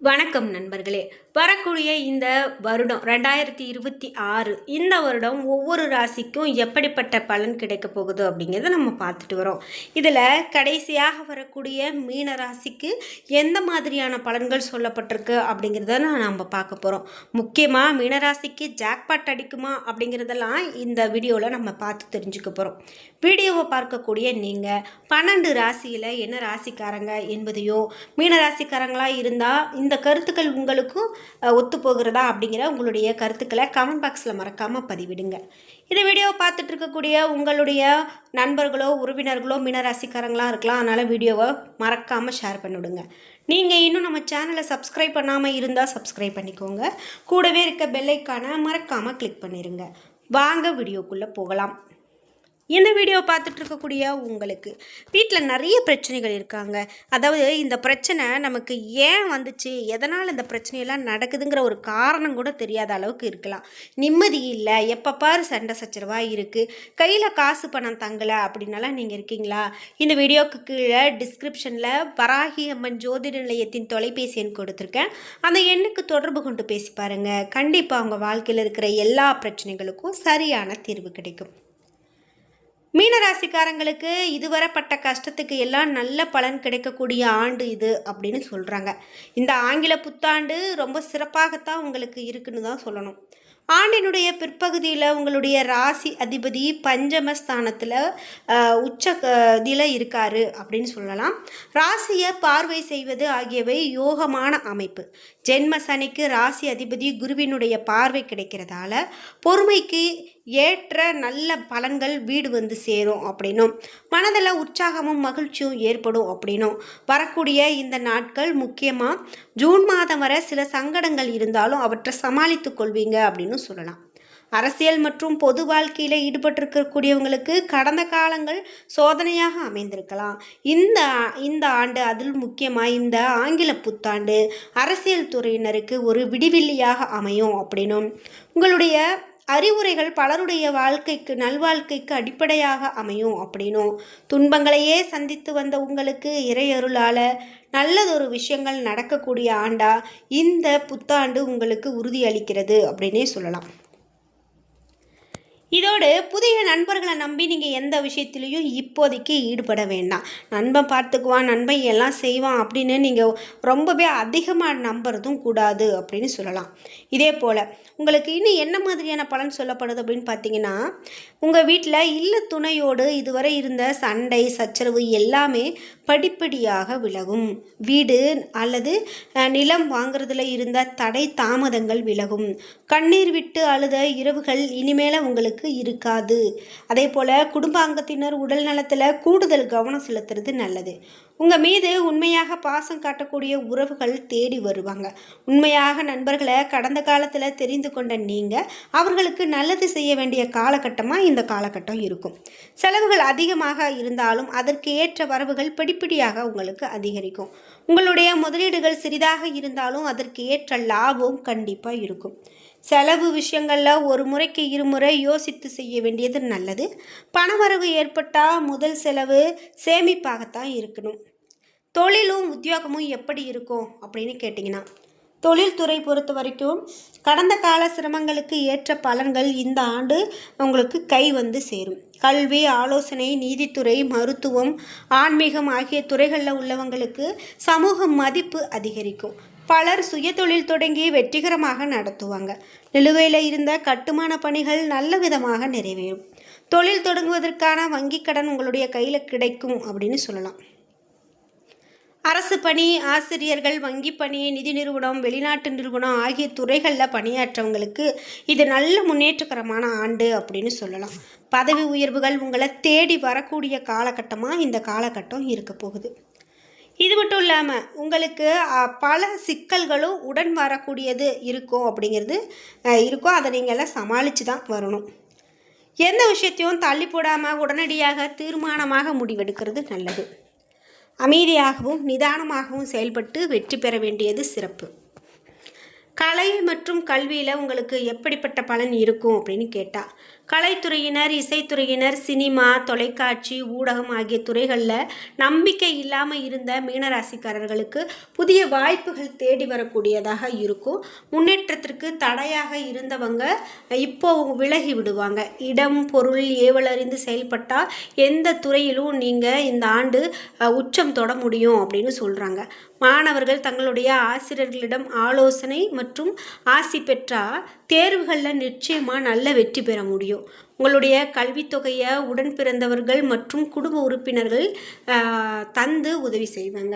வணக்கம் நண்பர்களே. வரக்கூடிய இந்த வருடம் 2026 இந்த வருடம் ஒவ்வொரு ராசிக்கும் எப்படிப்பட்ட பலன் கிடைக்க போகுது அப்படிங்கிறத நம்ம பார்த்துட்டு வரோம். இதில் கடைசியாக வரக்கூடிய மீன ராசிக்கு எந்த மாதிரியான பலன்கள் சொல்லப்பட்டிருக்கு அப்படிங்கிறத நம்ம பார்க்க போகிறோம். முக்கியமாக மீனராசிக்கு ஜாக்பாட் அடிக்குமா அப்படிங்கிறதெல்லாம் இந்த வீடியோவில் நம்ம பார்த்து தெரிஞ்சுக்க போகிறோம். வீடியோவை பார்க்கக்கூடிய நீங்கள் 12 ராசியில் என்ன ராசிக்காரங்க என்பதையோ, மீனராசிக்காரங்களாக இருந்தால் இந்த கருத்துக்கள் உங்களுக்கும் ஒத்து போகிறதா அப்படிங்கிற உங்களுடைய கருத்துக்களை கமெண்ட் பாக்ஸில் மறக்காமல் பதிவிடுங்க. இந்த வீடியோவை பார்த்துட்டு இருக்கக்கூடிய உங்களுடைய நண்பர்களோ உறவினர்களோ மீனராசிக்காரங்களாக இருக்கலாம். அதனால் வீடியோவை மறக்காமல் ஷேர் பண்ணிவிடுங்க. நீங்கள் இன்னும் நம்ம சேனலை சப்ஸ்கிரைப் பண்ணாமல் இருந்தால் சப்ஸ்கிரைப் பண்ணிக்கோங்க. கூடவே இருக்க பெல்லைக்கான மறக்காமல் கிளிக் பண்ணிடுங்க. வாங்க வீடியோக்குள்ளே போகலாம். இந்த வீடியோ பார்த்துட்டு இருக்கக்கூடிய உங்களுக்கு வீட்டில் நிறைய பிரச்சனைகள் இருக்காங்க. அதாவது இந்த பிரச்சனை நமக்கு ஏன் வந்துச்சு, எதனால் இந்த பிரச்சனையெல்லாம் நடக்குதுங்கிற ஒரு காரணம் கூட தெரியாத அளவுக்கு இருக்கலாம். நிம்மதி இல்லை, எப்போ பாரு சண்டை சச்சரவாக இருக்குது, கையில் காசு பணம் தங்கலை அப்படின்னாலாம் நீங்கள் இருக்கீங்களா? இந்த வீடியோக்கு கீழே டிஸ்கிரிப்ஷனில் வராகி அம்மன் ஜோதிட நிலையத்தின் தொலைபேசி எண் கொடுத்துருக்கேன். அந்த எண்ணுக்கு தொடர்பு கொண்டு பேசி பாருங்கள். கண்டிப்பாக உங்கள் வாழ்க்கையில் இருக்கிற எல்லா பிரச்சனைகளுக்கும் சரியான தீர்வு கிடைக்கும். மீனராசிக்காரங்களுக்கு இதுவரைப்பட்ட கஷ்டத்துக்கு எல்லாம் நல்ல பலன் கிடைக்கக்கூடிய ஆண்டு இது அப்படின்னு சொல்கிறாங்க. இந்த ஆங்கில புத்தாண்டு ரொம்ப சிறப்பாகத்தான் உங்களுக்கு இருக்குன்னு தான் சொல்லணும். ஆண்டினுடைய பிற்பகுதியில் உங்களுடைய ராசி அதிபதி பஞ்சமஸ்தானத்தில் உச்சத்தில் இருக்காரு அப்படின்னு சொல்லலாம். ராசியை பார்வை செய்வது ஆகியவை யோகமான அமைப்பு. ஜென்ம சனிக்கு ராசி அதிபதி குருவினுடைய பார்வை கிடைக்கிறதால பொறுமைக்கு ஏற்ற நல்ல பலன்கள் வீடு வந்து சேரும் அப்படின்னும், மனதில் உற்சாகமும் மகிழ்ச்சியும் ஏற்படும் அப்படின்னும், வரக்கூடிய இந்த நாட்கள் முக்கியமாக ஜூன் மாதம் வரை சில சங்கடங்கள் இருந்தாலும் அவற்றை சமாளித்து கொள்வீங்க அப்படின்னு சொல்லலாம். அரசியல் மற்றும் பொது வாழ்க்கையில் ஈடுபட்டிருக்கக்கூடியவங்களுக்கு கடந்த காலங்கள் சோதனையாக அமைந்திருக்கலாம். இந்த ஆண்டு அதில் முக்கியமாக இந்த ஆங்கில புத்தாண்டு அரசியல் துறையினருக்கு ஒரு விடிவெள்ளியாக அமையும் அப்படின்னும், உங்களுடைய அறிவுரைகள் பலருடைய வாழ்க்கைக்கு நல்வாழ்க்கைக்கு அடிப்படையாக அமையும் அப்படின்னும், துன்பங்களையே சந்தித்து வந்த உங்களுக்கு இறையருளால் நல்லதொரு விஷயங்கள் நடக்கக்கூடிய ஆண்டா இந்த புத்தாண்டு உங்களுக்கு உறுதியளிக்கிறது அப்படின்னே சொல்லலாம். இதோடு புதிய நண்பர்களை நம்பி நீங்கள் எந்த விஷயத்துலையும் இப்போதைக்கு ஈடுபட வேண்டாம். நண்பன் பார்த்துக்குவான், நண்பன் எல்லாம் செய்வான் அப்படின்னு நீங்கள் ரொம்பவே அதிகமாக நம்புறதும் கூடாது அப்படின்னு சொல்லலாம். இதே போல் உங்களுக்கு இன்னும் என்ன மாதிரியான பலன் சொல்லப்படுது அப்படின்னு பார்த்தீங்கன்னா, உங்கள் வீட்டில் இல்ல துணையோடு இதுவரை இருந்த சண்டை சச்சரவு எல்லாமே படிப்படியாக விலகும். வீடு அல்லது நிலம் வாங்குறதுல இருந்த தடை தாமதங்கள் விலகும். கண்ணீர் விட்டு அழுத இரவுகள் இனிமேல உங்களுக்கு இருக்காது. அதே போல் குடும்பாங்கத்தினர் உடல் நலத்தில் கூடுதல் கவனம் செலுத்துறது நல்லது. உங்கள் மீது உண்மையாக பாசம் காட்டக்கூடிய உறவுகள் தேடி வருவாங்க. உண்மையாக நண்பர்களை கடந்த காலத்தில் தெரிந்து கொண்ட நீங்கள் அவர்களுக்கு நல்லது செய்ய வேண்டிய காலகட்டமாக இந்த காலகட்டம் இருக்கும். செலவுகள் அதிகமாக இருந்தாலும் அதற்கு ஏற்ற வரவுகள் படிப்படியாக உங்களுக்கு அதிகரிக்கும். உங்களுடைய முதலீடுகள் சிறிதாக இருந்தாலும் அதற்கு ஏற்ற லாபம் கண்டிப்பாக இருக்கும். செலவு விஷயங்களில் ஒரு முறைக்கு இருமுறை யோசித்து செய்ய வேண்டியது நல்லது. பணவரவு ஏற்பட்டால் முதல் செலவு சேமிப்பாகத்தான் இருக்கணும். தொழிலும் உத்தியோகமும் எப்படி இருக்கும் அப்படின்னு கேட்டிங்கன்னா, தொழில்துறை பொறுத்த வரைக்கும் கடந்த கால சிரமங்களுக்கு ஏற்ற பலன்கள் இந்த ஆண்டு உங்களுக்கு கை வந்து சேரும். கல்வி, ஆலோசனை, நீதித்துறை, மருத்துவம், ஆன்மீகம் ஆகிய துறைகளில் உள்ளவங்களுக்கு சமூக மதிப்பு அதிகரிக்கும். பலர் சுயதொழில் தொடங்கி வெற்றிகரமாக நடத்துவாங்க. நிலுவையில் இருந்த கட்டுமான பணிகள் நல்ல விதமாக நிறைவேறும். தொழில் தொடங்குவதற்கான வங்கி கடன் உங்களுடைய கையில் கிடைக்கும் அப்படின்னு சொல்லலாம். அரசு பணி, ஆசிரியர்கள், வங்கி பணி, நிதி நிறுவனம், வெளிநாட்டு நிறுவனம் ஆகிய துறைகளில் பணியாற்றவங்களுக்கு இது நல்ல முன்னேற்றகரமான ஆண்டு அப்படின்னு சொல்லலாம். பதவி உயர்வுகள் உங்களை தேடி வரக்கூடிய காலகட்டமாக இந்த காலகட்டம் இருக்க போகுது. இது மட்டும் இல்லாமல் உங்களுக்கு பல சிக்கல்களும் உடன் வரக்கூடியது இருக்கும் அப்படிங்கிறது இருக்கும். அதை நீங்கள் எல்லாம் சமாளித்து தான் வரணும். எந்த விஷயத்தையும் தள்ளி போடாமல் உடனடியாக தீர்மானமாக முடிவெடுக்கிறது நல்லது. அமைதியாகவும் நிதானமாகவும் செயல்பட்டு வெற்றி பெற வேண்டியது சிறப்பு. கலை மற்றும் கல்வியில் உங்களுக்கு எப்படிப்பட்ட பலன் இருக்கும் அப்படின்னு கேட்டால், கலைத்துறையினர், இசைத்துறையினர், சினிமா, தொலைக்காட்சி, ஊடகம் ஆகிய துறைகளில் நம்பிக்கை இல்லாமல் இருந்த மீனராசிக்காரர்களுக்கு புதிய வாய்ப்புகள் தேடி வரக்கூடியதாக இருக்கும். முன்னேற்றத்திற்கு தடையாக இருந்தவங்க இப்போ விலகி விடுவாங்க. இடம், பொருள், ஏவலறிந்து செயல்பட்டால் எந்த துறையிலும் நீங்கள் இந்த ஆண்டு உச்சம் தொட முடியும் அப்படின்னு சொல்கிறாங்க. மாணவர்கள் தங்களுடைய ஆசிரியர்களிடம் ஆலோசனை மற்றும் ஆசி பெற்றால் தேர்வுகளில் நிச்சயமாக நல்ல வெற்றி பெற முடியும். உங்களுடைய கல்வித்தொகையை உடன் பிறந்தவர்கள் மற்றும் குடும்ப உறுப்பினர்கள் தந்து உதவி செய்வாங்க.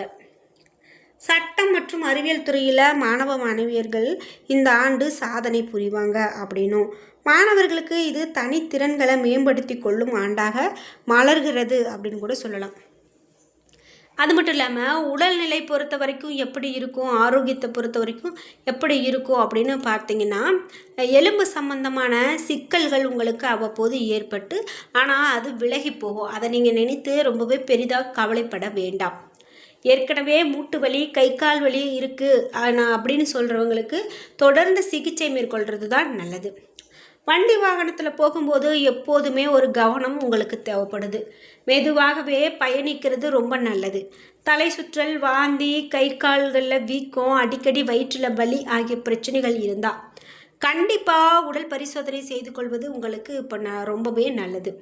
சட்டம் மற்றும் அறிவியல் துறையில் மாணவ மாணவியர்கள் இந்த ஆண்டு சாதனை புரிவாங்க அப்படின்னும், மாணவர்களுக்கு இது தனித்திறன்களை மேம்படுத்தி கொள்ளும் ஆண்டாக மலர்கிறது அப்படின்னு கூட சொல்லலாம். அது மட்டும் இல்லாமல் உடல்நிலை பொறுத்த வரைக்கும் எப்படி இருக்கும், ஆரோக்கியத்தை பொறுத்த வரைக்கும் எப்படி இருக்கும் அப்படின்னு பார்த்தீங்கன்னா, எலும்பு சம்பந்தமான சிக்கல்கள் உங்களுக்கு அவ்வப்போது ஏற்பட்டு ஆனால் அது விலகி போகும். அதை நீங்கள் நினைத்து ரொம்பவே பெரிதாக கவலைப்பட வேண்டாம். ஏற்கனவே மூட்டு வலி, கை கால் வலி இருக்குது அப்படின்னு சொல்கிறவங்களுக்கு தொடர்ந்து சிகிச்சை மேற்கொள்கிறது தான் நல்லது. வண்டி வாகனத்தில் போகும்போது எப்போதுமே ஒரு கவனம் உங்களுக்கு தேவைப்படுது. மெதுவாகவே பயணிக்கிறது ரொம்ப நல்லது. தலை சுற்றல், வாந்தி, கை கால்களில் வீக்கம், அடிக்கடி வயிற்றில் வலி ஆகிய பிரச்சனைகள் இருந்தால் கண்டிப்பாக உடல் பரிசோதனை செய்து கொள்வது உங்களுக்கு இப்போ ரொம்பவே நல்லது.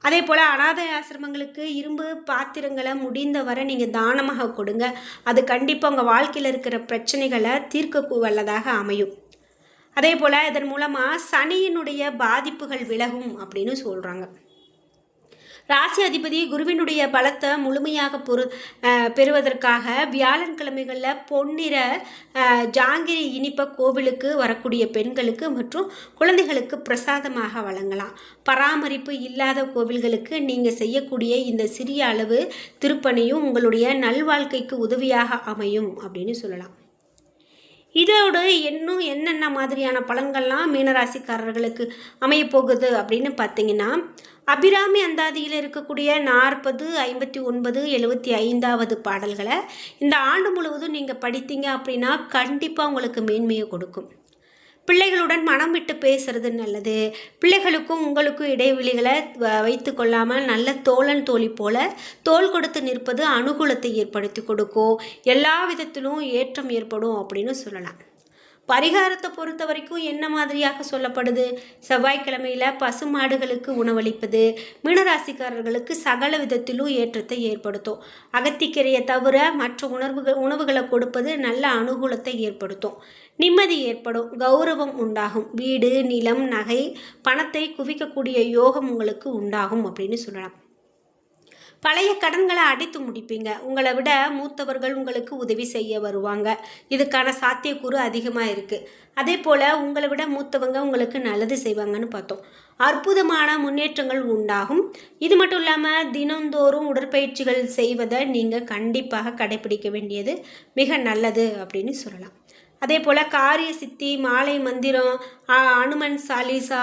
அதே போல் அனாதை ஆசிரமங்களுக்கு இரும்பு பாத்திரங்களை முடிந்த வரை நீங்கள் தானமாக கொடுங்க. அது கண்டிப்பாக உங்கள் வாழ்க்கையில் இருக்கிற பிரச்சனைகளை தீர்க்க வல்லதாக அமையும். அதே போல் இதன் மூலமாக சனியினுடைய பாதிப்புகள் விலகும் அப்படின்னு சொல்கிறாங்க. ராசி அதிபதி குருவினுடைய பலத்தை முழுமையாக பெறுவதற்காக வியாழன்கிழமைகளில் பொன்னிற ஜாங்கிரி இனிப்பை கோவிலுக்கு வரக்கூடிய பெண்களுக்கு மற்றும் குழந்தைகளுக்கு பிரசாதமாக வழங்கலாம். பராமரிப்பு இல்லாத கோவில்களுக்கு நீங்கள் செய்யக்கூடிய இந்த சிறிய அளவு திருப்பணியும் உங்களுடைய நல்வாழ்க்கைக்கு உதவியாக அமையும் அப்படின்னு சொல்லலாம். இதோடு இன்னும் என்னென்ன மாதிரியான பலன்கள்லாம் மீனராசிக்காரர்களுக்கு அமையப்போகுது அப்படின்னு பார்த்தீங்கன்னா, அபிராமி அந்தாதியில் இருக்கக்கூடிய 40, 59, 75வது பாடல்களை இந்த ஆண்டு முழுவதும் நீங்கள் படித்தீங்க அப்படின்னா கண்டிப்பாக உங்களுக்கு மேன்மையை கொடுக்கும். பிள்ளைகளுடன் மனம் விட்டு பேசுறது நல்லது. பிள்ளைகளுக்கும் உங்களுக்கும் இடைவெளிகளை வைத்து கொள்ளாமல் நல்ல தோழன் தோழி போல தோள் கொடுத்து நிற்பது அனுகூலத்தை ஏற்படுத்தி கொடுக்கும். எல்லா விதத்திலும் ஏற்றம் ஏற்படும் அப்படின்னு சொல்லலாம். பரிகாரத்தை பொறுத்த வரைக்கும் என்ன மாதிரியாக சொல்லப்படுது? செவ்வாய்க்கிழமையில் பசுமாடுகளுக்கு உணவளிப்பது மீனராசிக்காரர்களுக்கு சகல விதத்திலும் ஏற்றத்தை ஏற்படுத்தும். அகத்திக்கீரையை தவிர மற்ற உணவுகளை கொடுப்பது நல்ல அனுகூலத்தை ஏற்படுத்தும். நிம்மதி ஏற்படும், கௌரவம் உண்டாகும், வீடு, நிலம், நகை, பணத்தை குவிக்கக்கூடிய யோகம் உங்களுக்கு உண்டாகும் அப்படின்னு சொல்லலாம். பழைய கடன்களை அடைத்து முடிப்பீங்க. உங்களை விட மூத்தவர்கள் உங்களுக்கு உதவி செய்ய வருவாங்க. இதுக்கான சாத்தியக்கூறு அதிகமாக இருக்குது. அதே போல் உங்களை விட மூத்தவங்க உங்களுக்கு நல்லது செய்வாங்கன்னு பார்த்தோம். அற்புதமான முன்னேற்றங்கள் உண்டாகும். இது மட்டும் இல்லாமல் தினந்தோறும் உடற்பயிற்சிகள் செய்வதை நீங்கள் கண்டிப்பாக கடைபிடிக்க வேண்டியது மிக நல்லது அப்படின்னு சொல்லலாம். அதே போல் காரிய சித்தி, மாலை மந்திரம், அனுமன் சாலிசா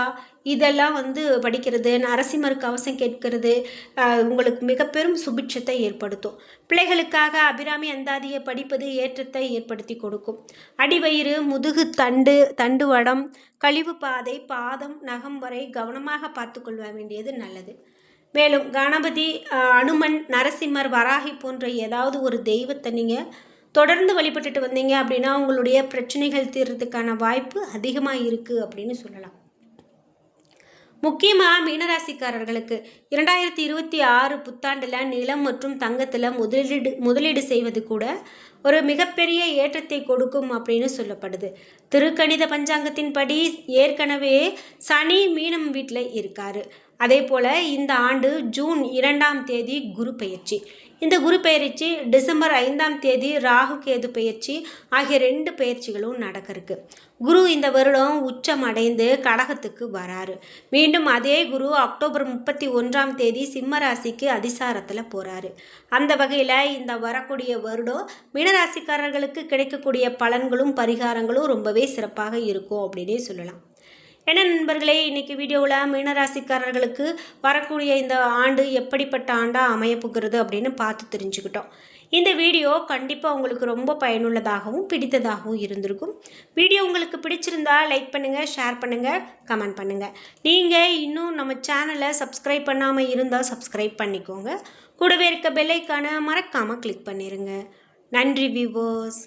இதெல்லாம் படிக்கிறது, நரசிம்மர் கவசம் கேட்கிறது உங்களுக்கு மிக பெரும் சுபிட்சத்தை ஏற்படுத்தும். பிள்ளைகளுக்காக அபிராமி அந்தாதியை படிப்பது ஏற்றத்தை ஏற்படுத்தி கொடுக்கும். அடிவயிறு, முதுகு தண்டுவடம், கழிவு பாதை, பாதம், நகம் வரை கவனமாக பார்த்து கொள்ள வேண்டியது நல்லது. மேலும் கணபதி, அனுமன், நரசிம்மர், வராகி போன்ற ஏதாவது ஒரு தெய்வத்தை நீங்கள் தொடர்ந்து வழிபட்டுட்டு வந்தீங்க அப்படின்னா உங்களுடைய பிரச்சனைகள் தீர்றதுக்கான வாய்ப்பு அதிகமாக இருக்குது அப்படின்னு சொல்லலாம். முக்கியமாக மீனராசிக்காரர்களுக்கு 2026 புத்தாண்டில் நிலம் மற்றும் தங்கத்தில் முதலீடு செய்வது கூட ஒரு மிகப்பெரிய ஏற்றத்தை கொடுக்கும் அப்படின்னு சொல்லப்படுது. திருக்கணித பஞ்சாங்கத்தின்படி ஏற்கனவே சனி மீனம் வீட்டில் இருக்காரு. அதே போல் இந்த ஆண்டு ஜூன் 2ஆம் தேதி குரு பெயர்ச்சி. இந்த குரு பெயர்ச்சி டிசம்பர் 5ஆம் தேதி ராகு கேது பெயர்ச்சி ஆகிய 2 பெயர்ச்சிகளும் நடக்க இருக்கு. குரு இந்த வருடம் உச்சம் அடைந்து கடகத்துக்கு வராரு. மீண்டும் அதே குரு அக்டோபர் 31ஆம் தேதி சிம்ம ராசிக்கு அதிசாரத்தில் போகிறாரு. அந்த வகையில் இந்த வரக்கூடிய வருடம் மீனராசிக்காரர்களுக்கு கிடைக்கக்கூடிய பலன்களும் பரிகாரங்களும் ரொம்பவே சிறப்பாக இருக்கும் அப்படின்னே சொல்லலாம். என்ன நண்பர்களே, இன்றைக்கி வீடியோவில் மீனராசிக்காரர்களுக்கு வரக்கூடிய இந்த ஆண்டு எப்படிப்பட்ட ஆண்டாக அமையப்போகிறது அப்படின்னு பார்த்து தெரிஞ்சுக்கிட்டோம். இந்த வீடியோ கண்டிப்பாக உங்களுக்கு ரொம்ப பயனுள்ளதாகவும் பிடித்ததாகவும் இருந்திருக்கும். வீடியோ உங்களுக்கு பிடிச்சிருந்தா லைக் பண்ணுங்கள், ஷேர் பண்ணுங்கள், கமெண்ட் பண்ணுங்கள். நீங்கள் இன்னும் நம்ம சேனலை சப்ஸ்கிரைப் பண்ணாமல் இருந்தால் சப்ஸ்கிரைப் பண்ணிக்கோங்க. கூடவே இருக்க பெல் ஐக்கானை மறக்காமல் கிளிக் பண்ணிடுங்க. நன்றி வியூவர்ஸ்.